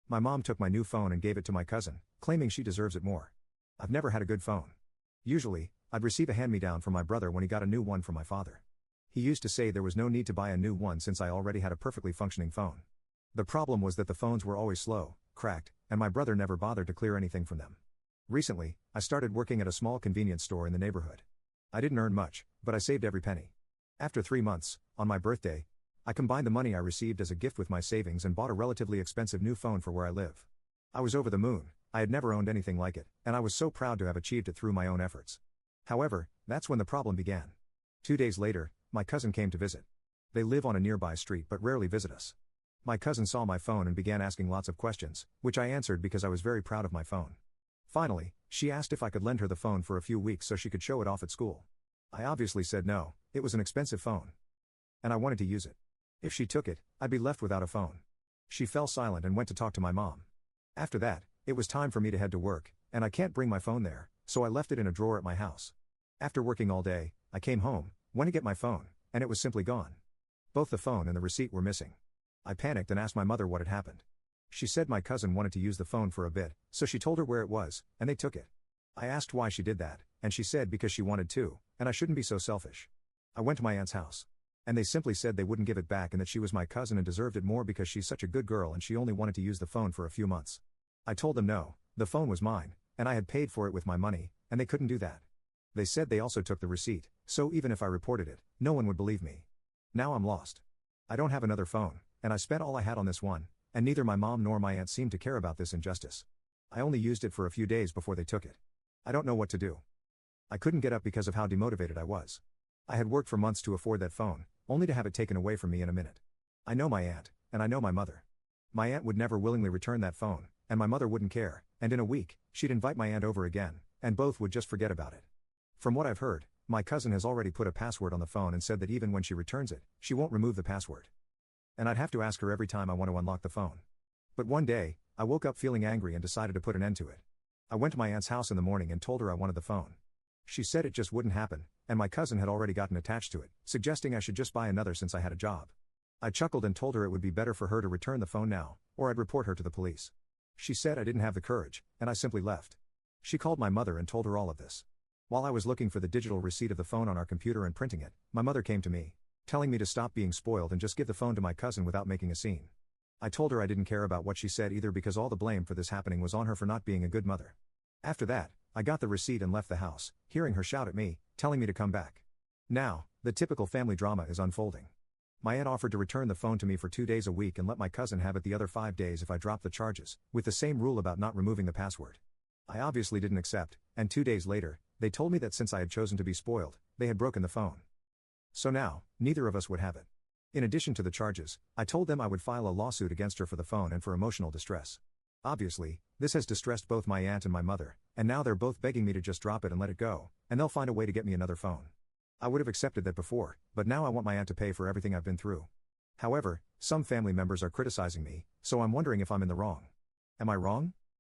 My mom took my new phone and gave it to my cousin, claiming she deserves it more. I've never had a good phone. Usually, I'd receive a hand-me-down from my brother when he got a new one from my father. He used to say there was no need to buy a new one since I already had a perfectly functioning phone. The problem was that the phones were always slow, cracked, and my brother never bothered to clear anything from them. Recently, I started working at a small convenience store in the neighborhood. I didn't earn much, but I saved every penny. After 3 months, on my birthday, I combined the money I received as a gift with my savings and bought a relatively expensive new phone for where I live. I was over the moon. I had never owned anything like it, and I was so proud to have achieved it through my own efforts. However, that's when the problem began. 2 days later, my cousin came to visit. They live on a nearby street but rarely visit us. My cousin saw my phone and began asking lots of questions, which I answered because I was very proud of my phone. Finally, she asked if I could lend her the phone for a few weeks so she could show it off at school. I obviously said no, it was an expensive phone. And I wanted to use it. If she took it, I'd be left without a phone. She fell silent and went to talk to my mom. After that, it was time for me to head to work, and I can't bring my phone there, so I left it in a drawer at my house. After working all day, I came home, went to get my phone, and it was simply gone. Both the phone and the receipt were missing. I panicked and asked my mother what had happened. She said my cousin wanted to use the phone for a bit, so she told her where it was, and they took it. I asked why she did that, and she said because she wanted to, and I shouldn't be so selfish. I went to my aunt's house. And they simply said they wouldn't give it back and that she was my cousin and deserved it more because she's such a good girl and she only wanted to use the phone for a few months. I told them no, the phone was mine, and I had paid for it with my money, and they couldn't do that. They said they also took the receipt, so even if I reported it, no one would believe me. Now I'm lost. I don't have another phone, and I spent all I had on this one, and neither my mom nor my aunt seemed to care about this injustice. I only used it for a few days before they took it. I don't know what to do. I couldn't get up because of how demotivated I was. I had worked for months to afford that phone, only to have it taken away from me in a minute. I know my aunt, and I know my mother. My aunt would never willingly return that phone, and my mother wouldn't care, and in a week, she'd invite my aunt over again, and both would just forget about it. From what I've heard, my cousin has already put a password on the phone and said that even when she returns it, she won't remove the password. And I'd have to ask her every time I want to unlock the phone. But one day, I woke up feeling angry and decided to put an end to it. I went to my aunt's house in the morning and told her I wanted the phone. She said it just wouldn't happen, and my cousin had already gotten attached to it, suggesting I should just buy another since I had a job. I chuckled and told her it would be better for her to return the phone now, or I'd report her to the police. She said I didn't have the courage, and I simply left. She called my mother and told her all of this. While I was looking for the digital receipt of the phone on our computer and printing it, my mother came to me, telling me to stop being spoiled and just give the phone to my cousin without making a scene. I told her I didn't care about what she said either because all the blame for this happening was on her for not being a good mother. After that, I got the receipt and left the house, hearing her shout at me, telling me to come back. Now, the typical family drama is unfolding. My aunt offered to return the phone to me for 2 days a week and let my cousin have it the other 5 days if I dropped the charges, with the same rule about not removing the password. I obviously didn't accept, and 2 days later, they told me that since I had chosen to be spoiled, they had broken the phone. So now, neither of us would have it. In addition to the charges, I told them I would file a lawsuit against her for the phone and for emotional distress. Obviously, this has distressed both my aunt and my mother, and now they're both begging me to just drop it and let it go, and they'll find a way to get me another phone. I would have accepted that before, but now I want my aunt to pay for everything I've been through. However, some family members are criticizing me, so I'm wondering if I'm in the wrong. Am I wrong?